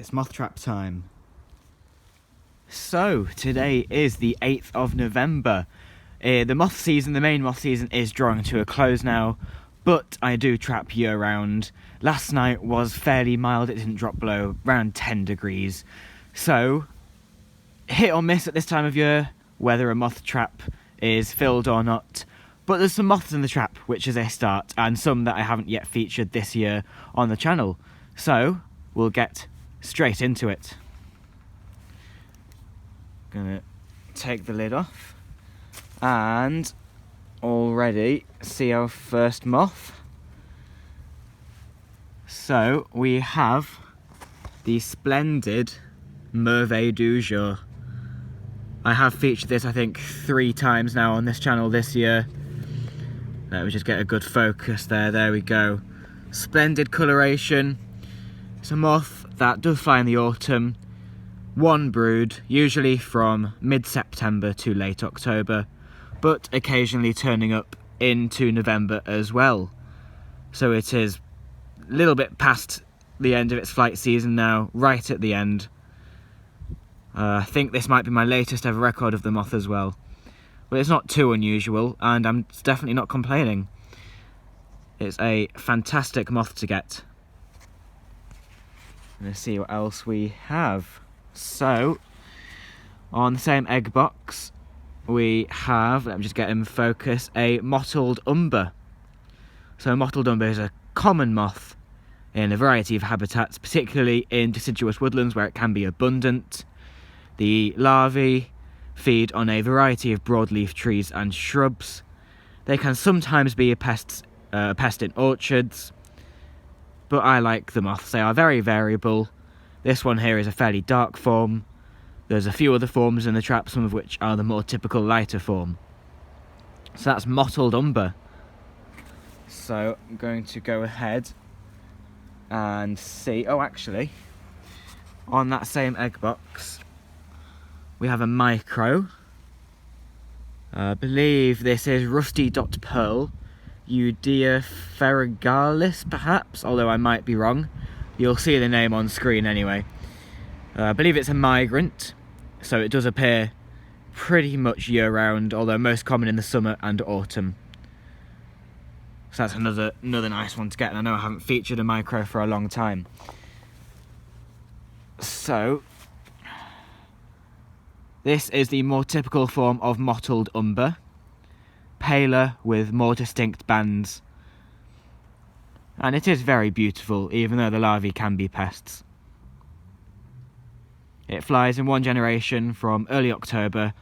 It's moth trap time. So, today is the 8th of November. The moth season, the main moth season, is drawing to a close now, but I do trap year round. Last night was fairly mild, it didn't drop below around 10 degrees. So, hit or miss at this time of year, whether a moth trap is filled or not. But there's some moths in the trap, which is a start, and some that I haven't yet featured this year on the channel. So, we'll get straight into it. Gonna take the lid off and already see our first moth. So we have the splendid Merveille du jour. I have featured this I think 3 times now on this channel this year. Let me just get a good focus there we go. Splendid coloration. It's a moth that does fly in the autumn. One brood, usually from mid-September to late October, but occasionally turning up into November as well. So it is a little bit past the end of its flight season now, right at the end. I think this might be my latest ever record of the moth as well. But it's not too unusual, and I'm definitely not complaining. It's a fantastic moth to get. Let's see what else we have. So, on the same egg box, we have, let me just get in focus, a mottled umber. So mottled umber is a common moth in a variety of habitats, particularly in deciduous woodlands where it can be abundant. The larvae feed on a variety of broadleaf trees and shrubs. They can sometimes be a pest in orchards, but I like the moths. They are very variable. This one here is a fairly dark form. There's a few other forms in the trap, some of which are the more typical lighter form. So that's mottled umber. So I'm going to go ahead and see, oh actually, on that same egg box, we have a micro. I believe this is rusty dot pearl. Udea ferrigalis, perhaps, although I might be wrong. You'll see the name on screen anyway. I believe it's a migrant, so it does appear pretty much year-round, although most common in the summer and autumn. So that's another nice one to get, and I know I haven't featured a micro for a long time. So, this is the more typical form of mottled umber. Paler with more distinct bands, and it is very beautiful even though the larvae can be pests. It flies in one generation from early October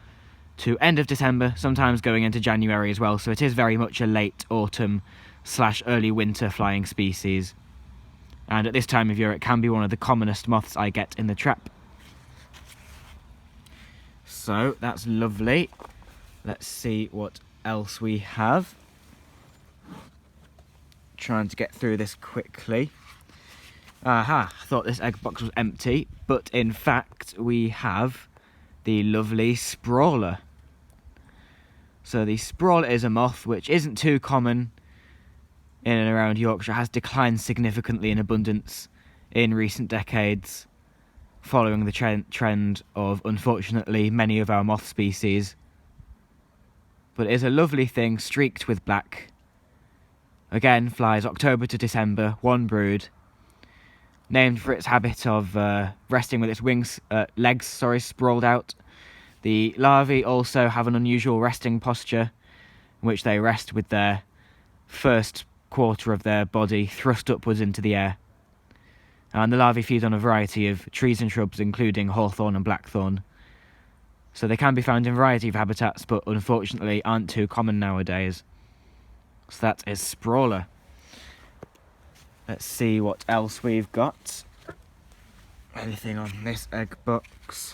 to end of December, sometimes going into January as well, so it is very much a late autumn / early winter flying species, and at this time of year it can be one of the commonest moths I get in the trap. So that's lovely. Let's see what else we have. Trying to get through this quickly. Aha, I thought this egg box was empty, but in fact we have the lovely sprawler. So the sprawler is a moth which isn't too common in and around Yorkshire, has declined significantly in abundance in recent decades, following the trend of, unfortunately, many of our moth species. But it is a lovely thing, streaked with black. Again, flies October to December, one brood. Named for its habit of resting with its legs sprawled out. The larvae also have an unusual resting posture, in which they rest with their first quarter of their body thrust upwards into the air. And the larvae feed on a variety of trees and shrubs, including hawthorn and blackthorn. So they can be found in a variety of habitats, but unfortunately aren't too common nowadays. So that is sprawler. Let's see what else we've got. Anything on this egg box?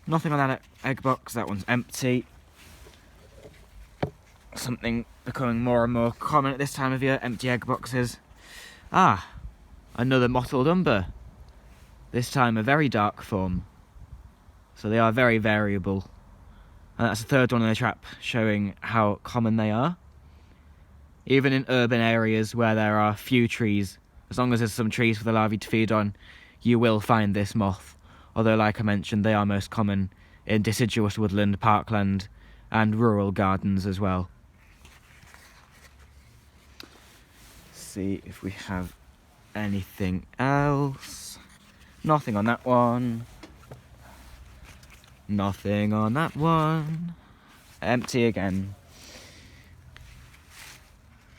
Nothing on that egg box, that one's empty. Something becoming more and more common at this time of year, empty egg boxes. Ah, another mottled umber. This time a very dark form. So they are very variable. And that's the third one in the trap, showing how common they are. Even in urban areas where there are few trees, as long as there's some trees for the larvae to feed on, you will find this moth, although like I mentioned they are most common in deciduous woodland, parkland and rural gardens as well. See if we have anything else. Nothing on that one. Nothing on that one. Empty again.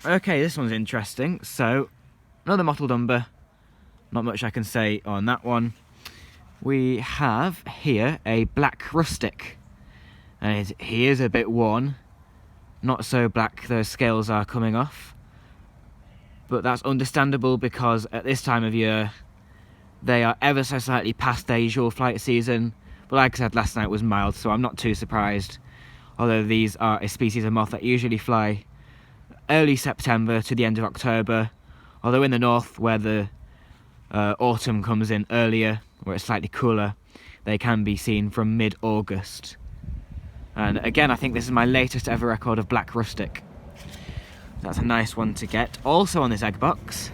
Okay, this one's interesting. So, another mottled umber. Not much I can say on that one. We have here a black rustic. And he is a bit worn. Not so black, those scales are coming off. But that's understandable because at this time of year, they are ever so slightly past their usual flight season. But like I said, last night was mild, so I'm not too surprised. Although these are a species of moth that usually fly early September to the end of October. Although in the north, where the autumn comes in earlier, where it's slightly cooler, they can be seen from mid-August. And again, I think this is my latest ever record of black rustic. That's a nice one to get. Also on this egg box,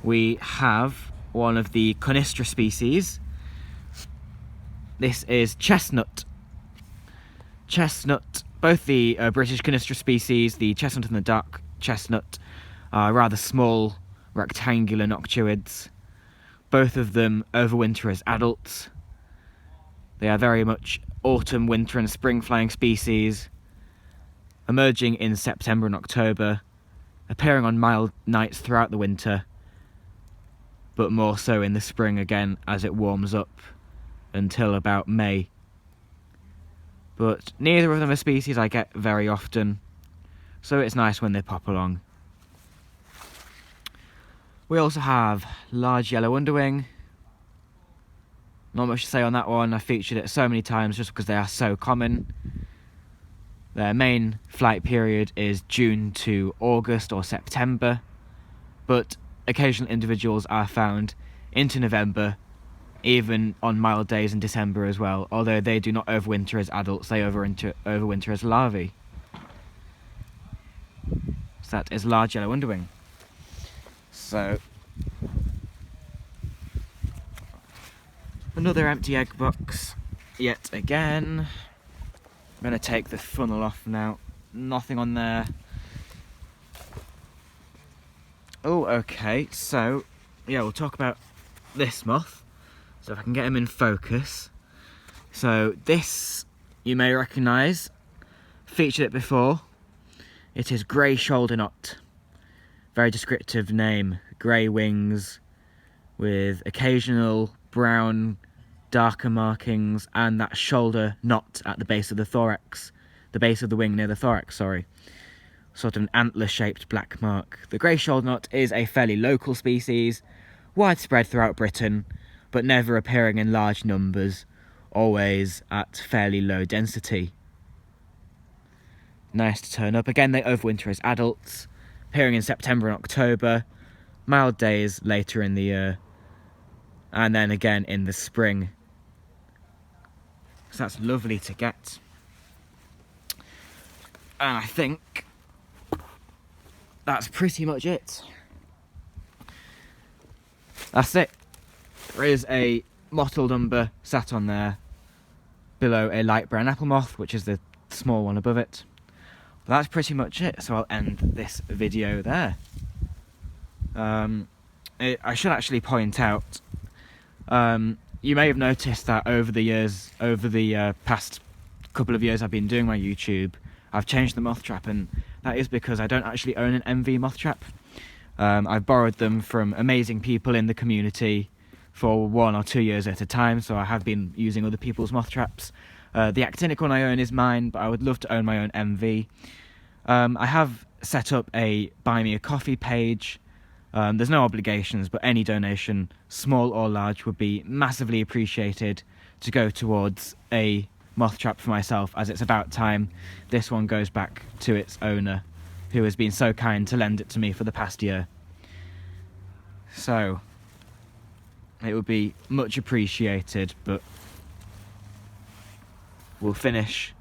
we have one of the Conistra species. This is chestnut. Chestnut, both the British Conistra species, the chestnut and the dark chestnut, are rather small, rectangular noctuids. Both of them overwinter as adults. They are very much autumn, winter and spring flying species, emerging in September and October, appearing on mild nights throughout the winter, but more so in the spring again as it warms up until about May. But neither of them are species I get very often, so it's nice when they pop along. We also have large yellow underwing. Not much to say on that one. I've featured it so many times just because they are so common. Their main flight period is June to August or September, but occasional individuals are found into November, even on mild days in December as well, although they do not overwinter as adults, they overwinter as larvae. So that is large yellow underwing. So, another empty egg box, yet again. I'm going to take the funnel off now. Nothing on there. Oh, okay, so, yeah, we'll talk about this moth. So if I can get him in focus. So this, you may recognise, featured it before. It is grey shoulder knot. Very descriptive name. Grey wings with occasional brown, darker markings and that shoulder knot at the base of the thorax. The base of the wing near the thorax, sorry. Sort of an antler-shaped black mark. The grey shoulder knot is a fairly local species, widespread throughout Britain, but never appearing in large numbers, always at fairly low density. Nice to turn up. Again, they overwinter as adults, appearing in September and October, mild days later in the year, and then again in the spring. So that's lovely to get. And I think that's pretty much it. That's it. There is a mottled umber sat on there below a light brown apple moth, which is the small one above it. But that's pretty much it, so I'll end this video there. I should actually point out, you may have noticed that over the past couple of years I've been doing my YouTube, I've changed the moth trap, and that is because I don't actually own an MV moth trap. I've borrowed them from amazing people in the community for 1 or 2 years at a time, so I have been using other people's moth traps. The actinic one I own is mine, but I would love to own my own MV. I have set up a Buy Me a Coffee page. There's no obligations, but any donation, small or large, would be massively appreciated to go towards a moth trap for myself, as it's about time this one goes back to its owner, who has been so kind to lend it to me for the past year. So, it would be much appreciated, but we'll finish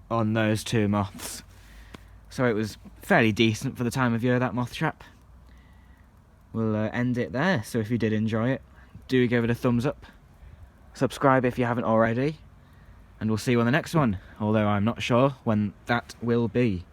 on those 2 moths. So it was fairly decent for the time of year, that moth trap. We'll end it there, so if you did enjoy it, do give it a thumbs up. Subscribe if you haven't already. And we'll see you on the next one, although I'm not sure when that will be.